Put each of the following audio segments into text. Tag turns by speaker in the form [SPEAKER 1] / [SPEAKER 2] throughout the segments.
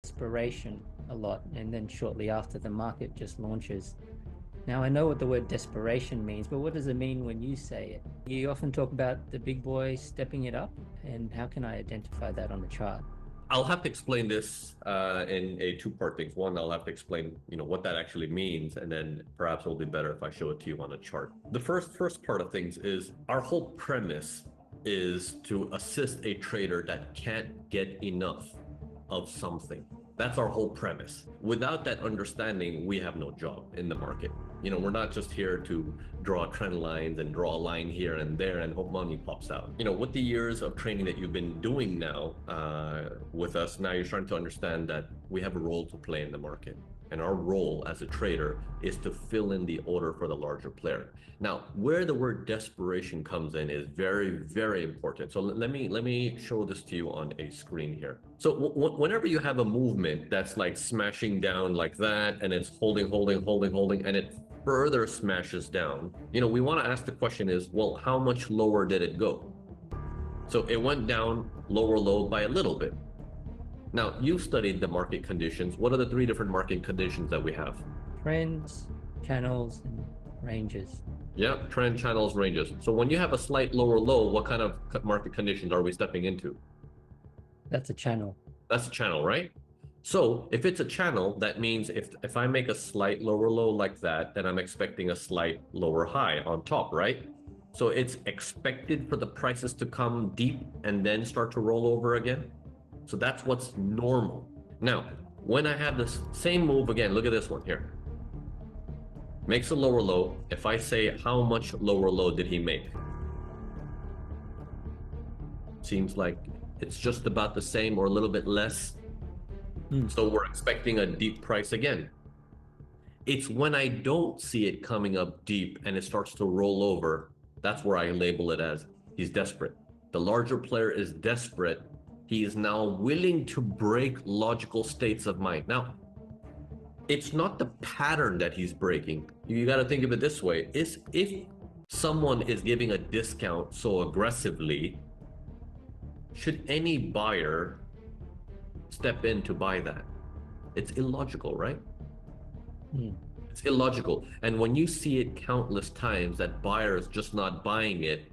[SPEAKER 1] desperation a lot, and then shortly after the market just launches. Now, I know what the word desperation means, but what does it mean when you say it? You often talk about the big boy stepping it up, and how can I identify that on the chart?
[SPEAKER 2] I'll have to explain this in a two-part thing. One, I'll have to explain, what that actually means, and then perhaps it'll be better if I show it to you on a chart. The first part of things is our whole premise is to assist a trader that can't get enough of something. That's our whole premise. Without that understanding, we have no job in the market. We're not just here to draw trend lines and draw a line here and there and hope money pops out. With the years of training that you've been doing now with us, now you're starting to understand that we have a role to play in the market. And our role as a trader is to fill in the order for the larger player. Now, where the word desperation comes in is very, very important. So let me show this to you on a screen here. So whenever you have a movement that's like smashing down like that, and it's holding, and it further smashes down, we want to ask the question is, well, how much lower did it go? So it went down lower low by a little bit. Now, you've studied the market conditions. What are the three different market conditions that we have?
[SPEAKER 1] Trends, channels, and ranges.
[SPEAKER 2] Yeah, trend, channels, ranges. So when you have a slight lower low, what kind of market conditions are we stepping into?
[SPEAKER 1] That's a channel.
[SPEAKER 2] That's a channel, right? So if it's a channel, that means if I make a slight lower low like that, then I'm expecting a slight lower high on top, right? So it's expected for the prices to come deep and then start to roll over again. So that's what's normal. Now, when I have this same move again, look at this one here. Makes a lower low. If I say how much lower low did he make? Seems like it's just about the same or a little bit less. So we're expecting a deep price again. It's when I don't see it coming up deep and it starts to roll over, that's where I label it as he's desperate. The larger player is desperate. He is now willing to break logical states of mind. Now, it's not the pattern that he's breaking. You got to think of it this way. Is if someone is giving a discount so aggressively, should any buyer step in to buy that? It's illogical, right? It's illogical. And when you see it countless times that buyers just not buying it,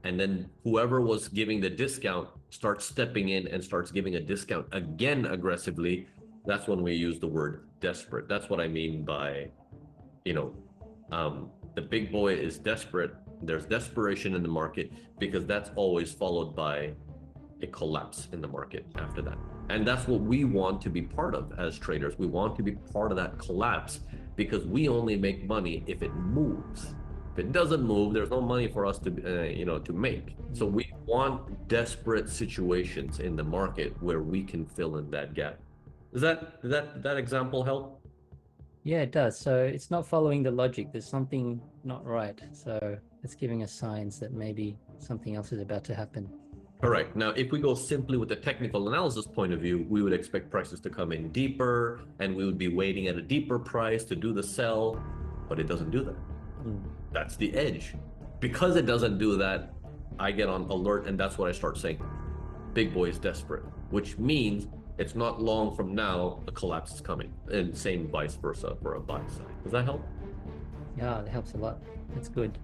[SPEAKER 2] and then whoever was giving the discount starts stepping in and starts giving a discount again aggressively, that's when we use the word desperate. That's what I mean by, the big boy is desperate. There's desperation in the market because that's always followed by a collapse in the market after that. And that's what we want to be part of as traders. We want to be part of that collapse because we only make money if it moves. If it doesn't move, there's no money for us to, to make. So we want desperate situations in the market where we can fill in that gap. Does that example help?
[SPEAKER 1] Yeah, it does. So it's not following the logic. There's something not right. So it's giving us signs that maybe something else is about to happen.
[SPEAKER 2] Correct. Now, if we go simply with the technical analysis point of view, we would expect prices to come in deeper and we would be waiting at a deeper price to do the sell, but it doesn't do that. That's the edge. Because it doesn't do that, I get on alert and that's what I start saying. Big boy is desperate, which means it's not long from now, a collapse is coming, and same vice versa for a buy side. Does that help?
[SPEAKER 1] Yeah, it helps a lot. That's good.